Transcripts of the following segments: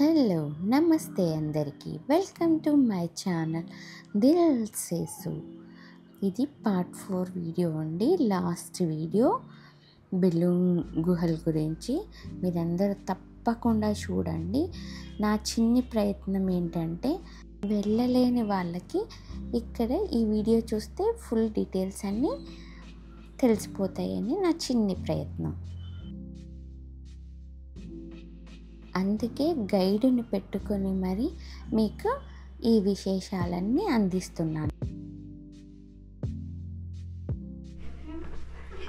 Hello నమస్తే అందరికీ welcome to my channel Dil Sesu. ఇది పార్ట్ 4 వీడియో అండి. లాస్ట్ వీడియో బెలూన్ గుహల గురించి మీరందరూ తప్పకుండా చూడండి. నా చిన్ని ప్రయత్నం ఏంటంటే వెళ్ళలేని వాళ్ళకి ఇక్కడ ఈ వీడియో చూస్తే ఫుల్ డీటెయిల్స్ అన్నీ తెలిసిపోతాయని నా చిన్ని ప్రయత్నం. అందుకే గైడుని పెట్టుకొని మరి మీకు ఈ విశేషాలన్నీ అందిస్తున్నాను.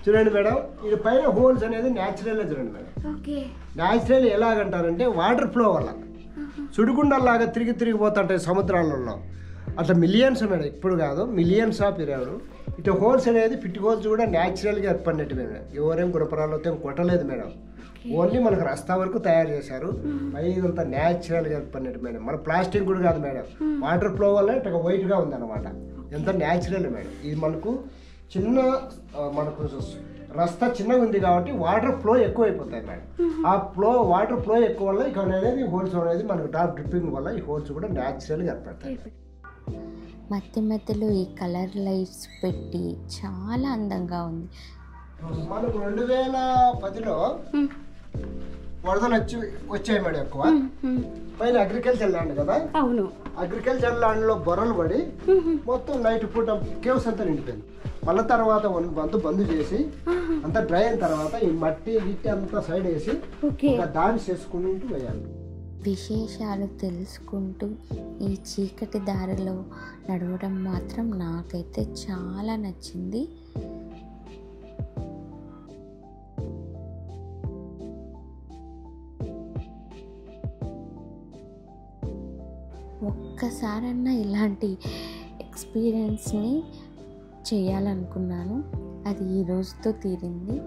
చూడండి మేడం, ఇది పైన హోల్స్ అనేది న్యాచురల్గా చూడండి మేడం. ఓకే, న్యాచురల్ ఎలాగంటారంటే వాటర్ ఫ్లో వల్ల సుడిగుండల్లాగా తిరిగి పోతుంటాయి సముద్రాలలో. అట్లా మిలియన్స్ మేడం, ఇప్పుడు కాదు మిలియన్స్ ఆఫ్ ఇరాడు. ఇటు హోల్స్ అనేది ఫిట్ హోల్స్ కూడా న్యాచురల్గా ఏర్పడినట్టు మేడం. ఎవరేం గుణపరాలతో కొట్టలేదు మేడం, ఓన్లీ మనకు రస్తా వరకు తయారు చేశారు. ఇదంతా న్యాచురల్గా ఏర్పడినట్టు మేడం. మన ప్లాస్టిక్ కూడా కాదు మేడం, వాటర్ ఫ్లో వల్ల ఇట్లా వైట్గా ఉందన్నమాట. ఎంత న్యాచురల్ మేడం. ఇది మనకు చిన్న మనకు రస్తా చిన్నగా ఉంది కాబట్టి వాటర్ ఫ్లో ఎక్కువ అయిపోతాయి మేడం. ఆ వాటర్ ఫ్లో ఎక్కువ వల్ల ఇక అనేది హోల్స్ అనేది మనకు డ్రాప్ డ్రిప్పింగ్ వల్ల ఈ హోల్స్ కూడా న్యాచురల్గా ఏర్పడతాయి. మధ్యలో ఈ కలర్ లైట్స్ పెట్టి చాలా అందంగా ఉంది. మనకు 2010లో వరదలు వచ్చాయి మేడం ఎక్కువ. పైన అగ్రికల్చర్ ల్యాండ్ కదా, అవును, అగ్రికల్చర్ ల్యాండ్ లో బొర్రలు పడి మొత్తం నైట్ పూట కేవ్స్ అంతా నిండిపోయింది. మళ్ళీ తర్వాత బంద్ చేసి అంతా డ్రై అయిన తర్వాత ఈ మట్టి గిట్టి అంతా సైడ్ వేసి దాడి చేసుకుంటూ పోయాలి. విశేషాలు తెలుసుకుంటూ ఈ చీకటి దారిలో నడవడం మాత్రం నాకైతే చాలా నచ్చింది. ఒక్కసారన్నా ఇలాంటి ఎక్స్పీరియన్స్ని చేయాలనుకున్నాను, అది ఈ రోజుతో తీరింది.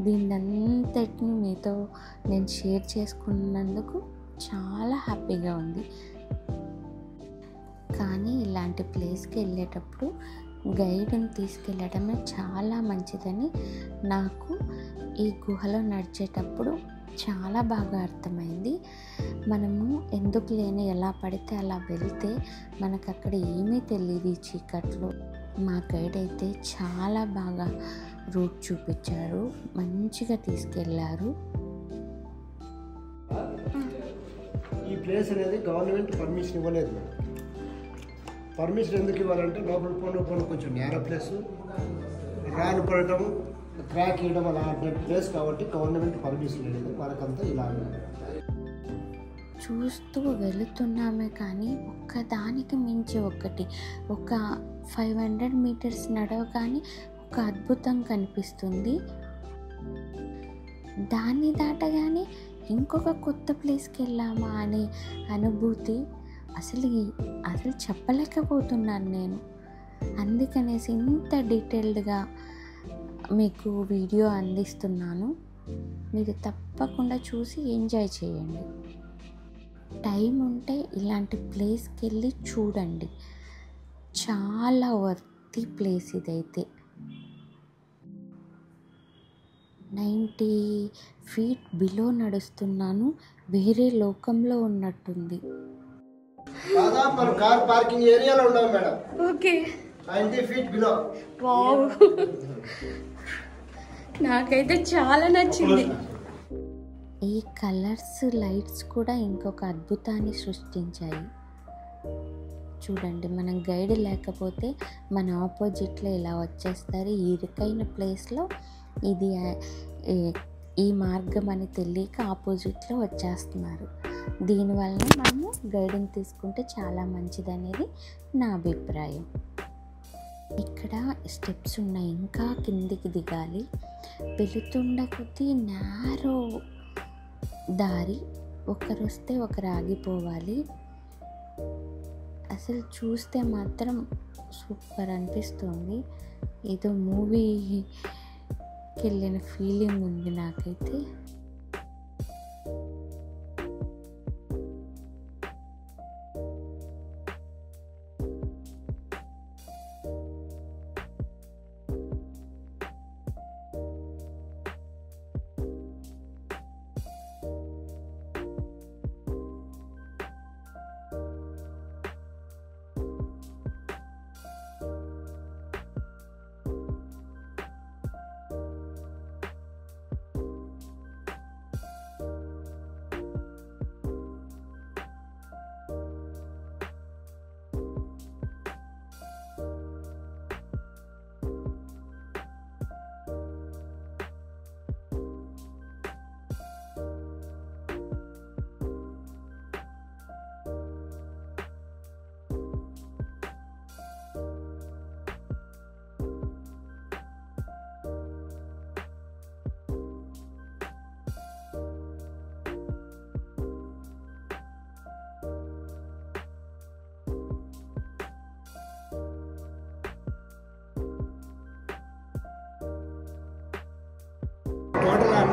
దీన్నంతటిని మీతో నేను షేర్ చేసుకున్నందుకు చాలా హ్యాపీగా ఉంది. కానీ ఇలాంటి ప్లేస్కి వెళ్ళేటప్పుడు గైడ్ని తీసుకెళ్ళడమే చాలా మంచిదని నాకు ఈ గుహలో నడిచేటప్పుడు చాలా బాగా అర్థమైంది. మనము ఎందుకు లేని ఎలా పడితే అలా వెళ్తే మనకు అక్కడ ఏమీ తెలియదు ఈ చీకట్లో. మా గైడ్ అయితే చాలా బాగా రూట్ చూపించారు, మంచిగా తీసుకెళ్లారు. ఈ ప్లేస్ అనేది గవర్నమెంట్ పర్మిషన్ ఇవ్వలేదు మేడం. పర్మిషన్ ఎందుకు ఇవ్వాలంటే లోపల పోను కొంచెం నేర ప్లేస్, రాను పడటం, ట్రాక్ వేయడం అలా ప్లేస్ కాబట్టి గవర్నమెంట్ పర్మిషన్ లేదు. మనకంతా ఇలా చూస్తూ వెళుతున్నామే కానీ ఒక్కదానికి మించి ఒకటి, ఒక 500 మీటర్స్ నడవగానే ఒక అద్భుతం కనిపిస్తుంది. దాన్ని దాటగానే ఇంకొక కొత్త ప్లేస్కి వెళ్ళామా అనే అనుభూతి అసలు చెప్పలేకపోతున్నాను నేను. అందుకనేసి ఇంత డీటెయిల్డ్గా మీకు వీడియో అందిస్తున్నాను. మీరు తప్పకుండా చూసి ఎంజాయ్ చేయండి. టైం ఉంటే ఇలాంటి ప్లేస్కి వెళ్ళి చూడండి, చాలా వర్తి ప్లేస్ ఇదైతే. 90 feet బిలో నడుస్తున్నాను, వేరే లోకంలో ఉన్నట్టుంది. దాదాపు మన కార్ పార్కింగ్ ఏరియాలో ఉన్నాం madam. Okay, 90 feet below. Wow, నాకైతే చాలా నచ్చింది. ఈ కలర్స్ లైట్స్ కూడా ఇంకొక అద్భుతాన్ని సృష్టించాయి. చూడండి, మనం గైడ్ లేకపోతే మన ఆపోజిట్లో ఇలా వచ్చేస్తారు. ఈ ఇరుకైన ప్లేస్లో ఇది ఈ మార్గం అని తెలియక ఆపోజిట్లో వచ్చేస్తున్నారు. దీనివల్ల మనము గైడింగ్ తీసుకుంటే చాలా మంచిదనేది నా అభిప్రాయం. ఇక్కడ స్టెప్స్ ఉన్నాయి, ఇంకా కిందికి దిగాలి. వెళుతుండ కొద్దీ నేరో దారి, ఒకరు వస్తే ఒకరు ఆగిపోవాలి. అసలు చూస్తే మాత్రం సూపర్ అనిపిస్తుంది. ఏదో మూవీకి వెళ్ళిన ఫీలింగ్ ఉంది నాకైతే.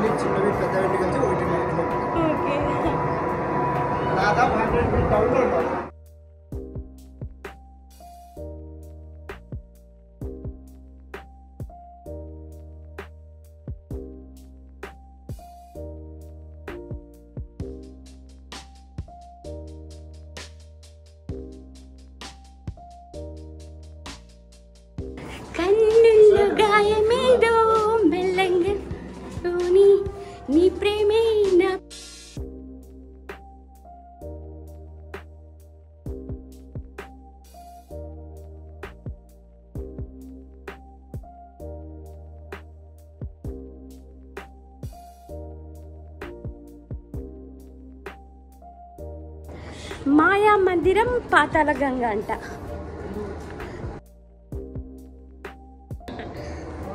అన్ని చిన్నవి పెద్దవి కలిసి 1.5 కిలోమీటర్. ఓకే. దాదాపు 100 ఫీట్ డౌన్లో ఉంటాం. కన్నుల్లో గాయమేదో మెల్లంగా నీ ప్రేమే నా మాయా మందిరం పాతాళ గంగ అంట.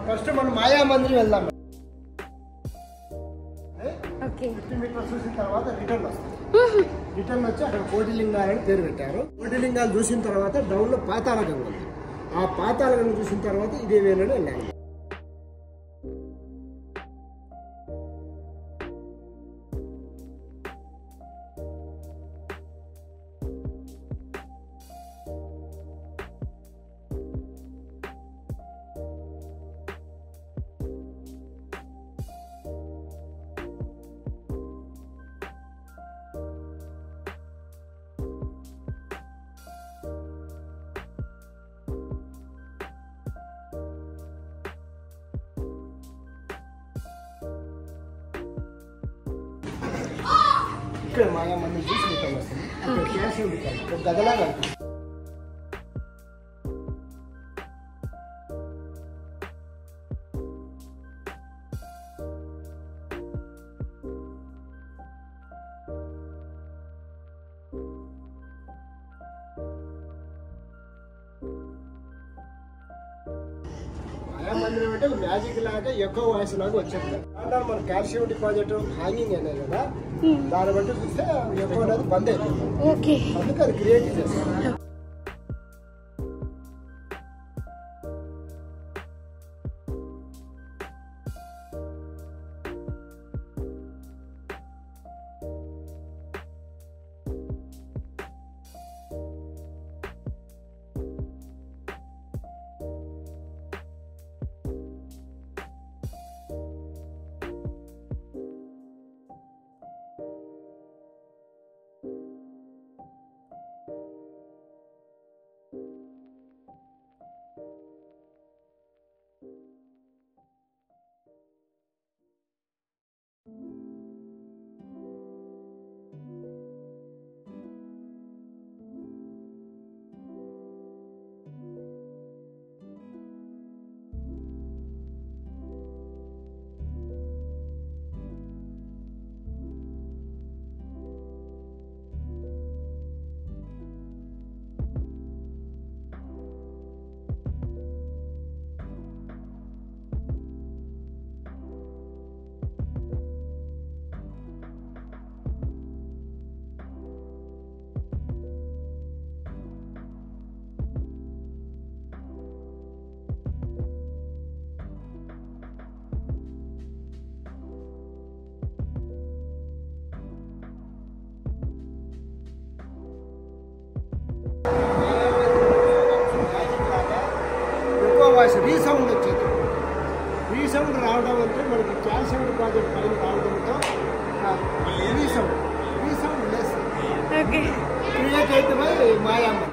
ఫస్ట్ మనం మాయా మందిరం వెళ్దాం. ఓకే. 50 మీటర్స్ చూసిన తర్వాత రిటర్న్ వస్తాం. రిటర్న్ వచ్చి అక్కడ కోటిలింగాలని పేరు పెట్టారు. కోటిలింగాలు చూసిన తర్వాత డౌన్ లో పాతాళ గంగ ఉంది. ఆ పాతాళ గంగ చూసిన తర్వాత ఇదే వేలోనే వెళ్ళాలి. ఇక్కడ మాయా మందిరం చూసి రిటర్న్ వస్తుంది. అక్కడ క్యాష్ ఉంటుంది, ఒక గదలాగా ఉంటుంది. మందిరం అంటే మ్యాజిక్ లాగా ఎక్కువ వాయిస్ లాగా వచ్చేది. అంటే మన కాల్షియం డిపాజిట్ హ్యాంగింగ్ అనేది కదా, దాన్ని బట్టి చూస్తే ఎక్కువ అనేది బంద్ అయిపోతుంది. ఓకే. అందుకే అది క్రియేట్ చేస్తాం. రీసౌండ్ వచ్చేది. రీసౌండ్ రావడం అంటే మనకి కాల్షియం డిపాజిట్ పైన రావడంతో రీసౌండ్ లెస్ క్రియేట్ అయితే మాయామ్మ.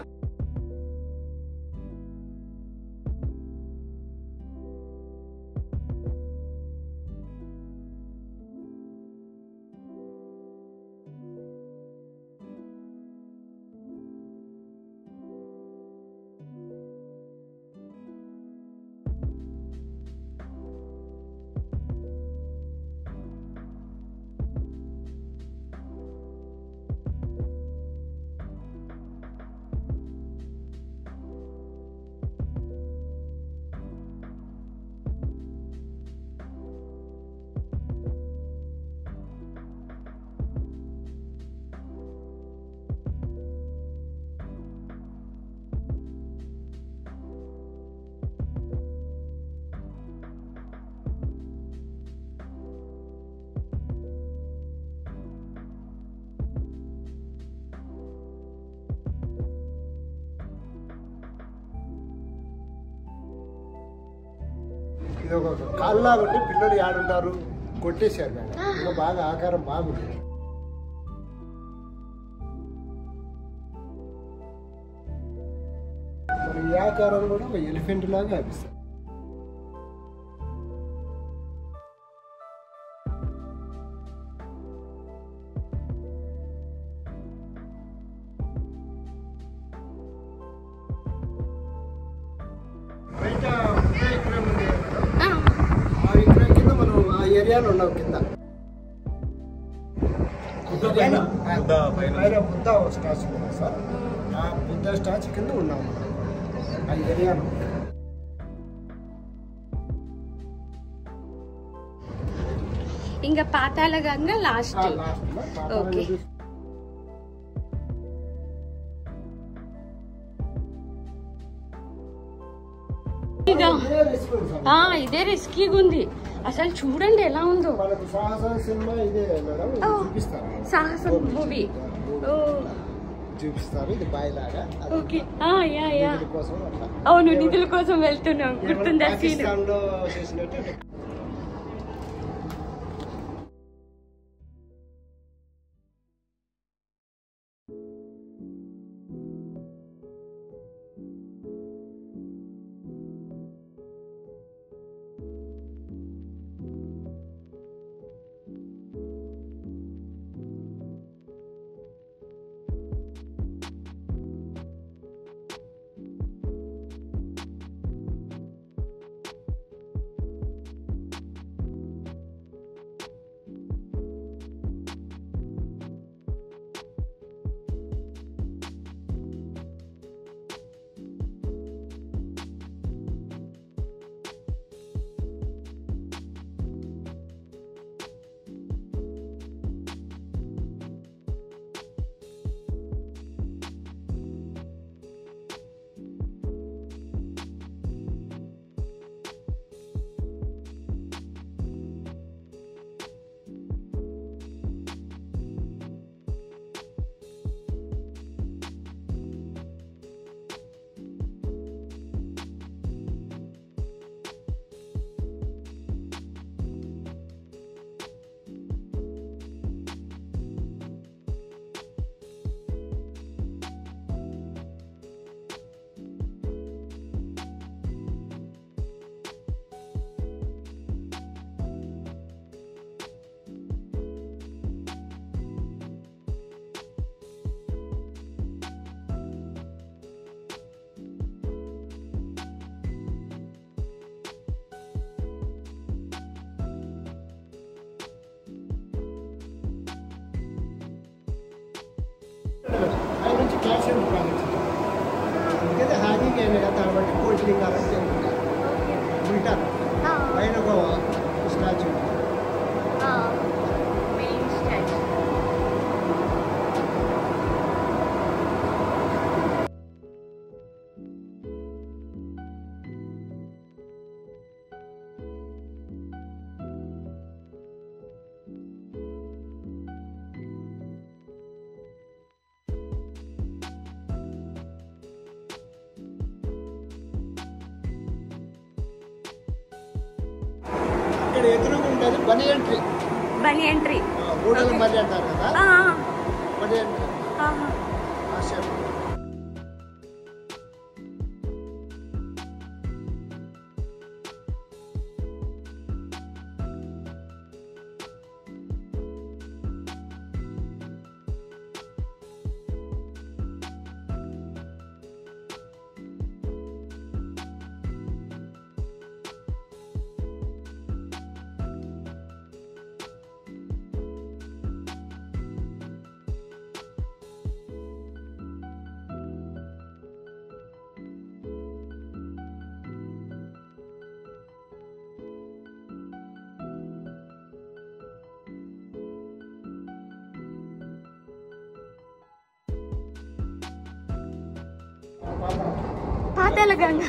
ఇది ఒక కాళ్ళలాగా ఉంటే పిల్లలు ఏడుంటారు కొట్టేశారు మేడం. ఇంకా బాగా ఆకారం బాగుంది. మరి ఈ ఆకారం కూడా ఒక ఎలిఫెంట్ లాగా అనిపిస్తుంది. బయట విక్రయం ఉంది కదా, ఆ విక్రయం కింద మనం ఆ ఏరియాలో ఉన్నాం. కింద పైన బుద్ధ స్టాచ్యూ ఉంది సార్. ఆ బుద్ధ స్టాచ్యూ కింద ఉన్నాం ఆ ఏరియాలో. ఇంకా పాతాళ గంగ లాస్ట్. ఓకే. ఇదే రిస్కీగా ఉంది అసలు. చూడండి ఎలా ఉందో. సాహసం మూవీ చూపిస్తారు. ఇది బాయ్ లాగా. అవును, నిధుల కోసం వెళ్తున్నాం. గుర్తుందా సీన్? ఆయన నుంచి క్యాల్షియం ప్రాజెక్ట్స్ ఎందుకంటే హ్యాకింగ్ ఏమి కదా కాబట్టి కోచింగ్ కాబట్టి ఉంటారు. పైన ఒక స్టాచ్యూ ఇక్కడ ఎదురుగా ఉంటుంది. బని ఎంట్రీ ఊడలు మరి అంటారు కదా, బని ఎంట్రీ ఆ షేప్. పాతాళ గంగ.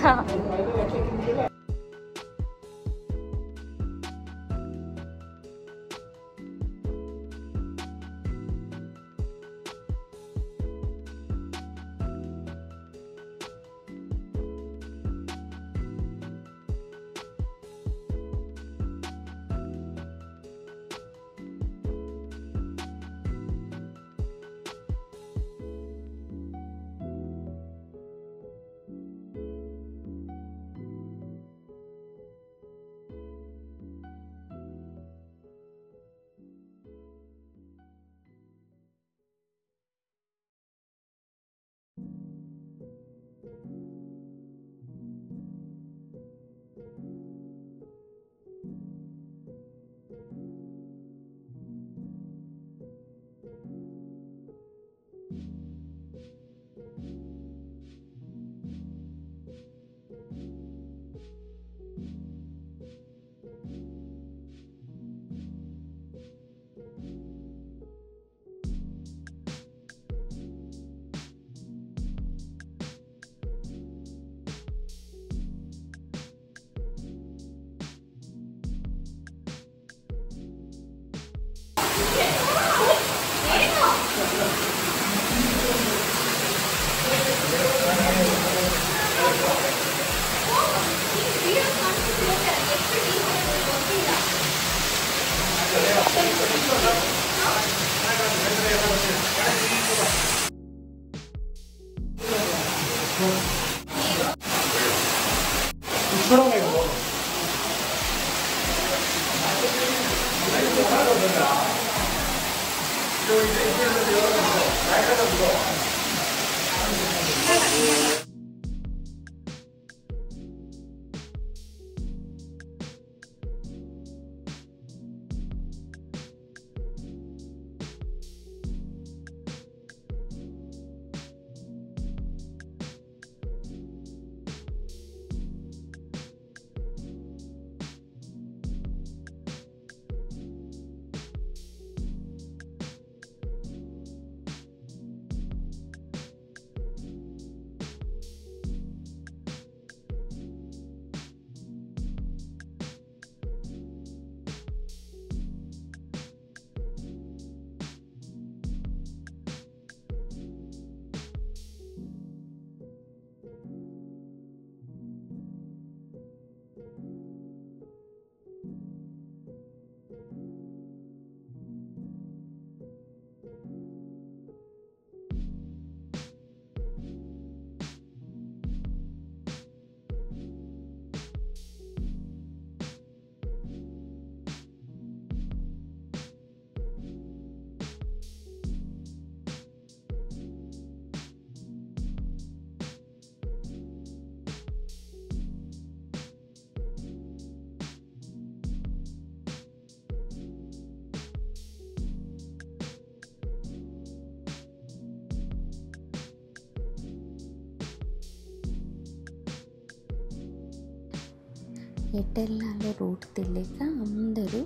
ఎటెల్లాలో రూట్ తెలియక అందరూ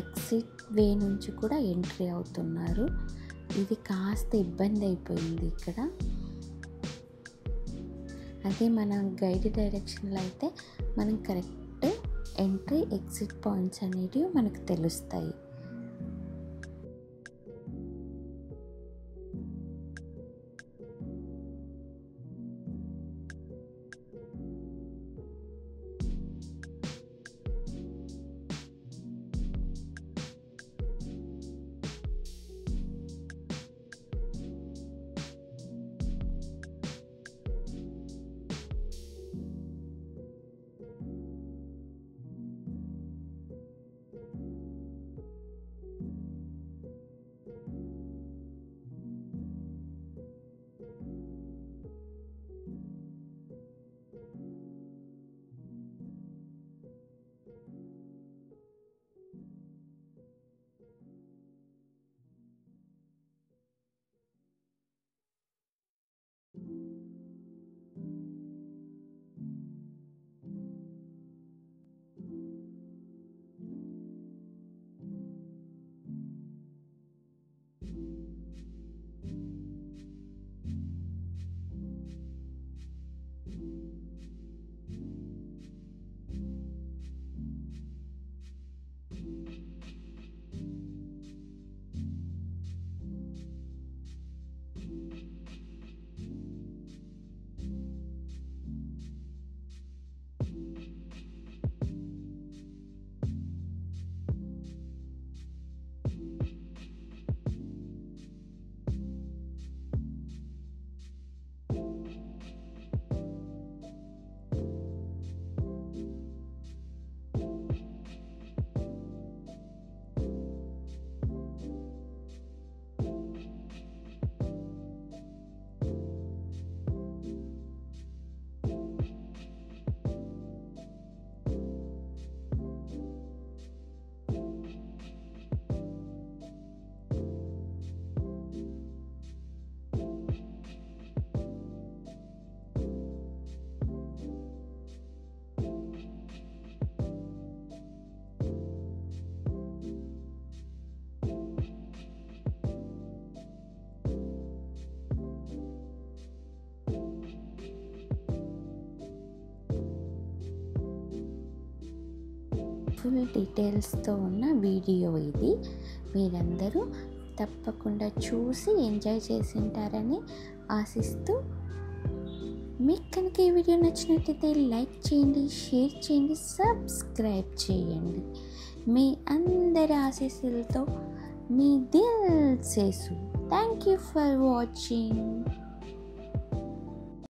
ఎగ్జిట్ వే నుంచి కూడా ఎంట్రీ అవుతున్నారు. ఇది కాస్త ఇబ్బంది అయిపోయింది ఇక్కడ. అదే మన గైడ్ డైరెక్షన్లో అయితే మనం కరెక్ట్ ఎంట్రీ ఎగ్జిట్ పాయింట్స్ అనేటివి మనకు తెలుస్తాయి. ఫుల్ డీటెయిల్స్తో ఉన్న వీడియో ఇది. మీరందరూ తప్పకుండా చూసి ఎంజాయ్ చేసి ఉంటారని ఆశిస్తూ, మీకు కనుక ఈ వీడియో నచ్చినట్లయితే లైక్ చేయండి, షేర్ చేయండి, సబ్స్క్రైబ్ చేయండి. మీ అందరి ఆశీస్సులతో మీ Dil Sesu. Thank you for watching.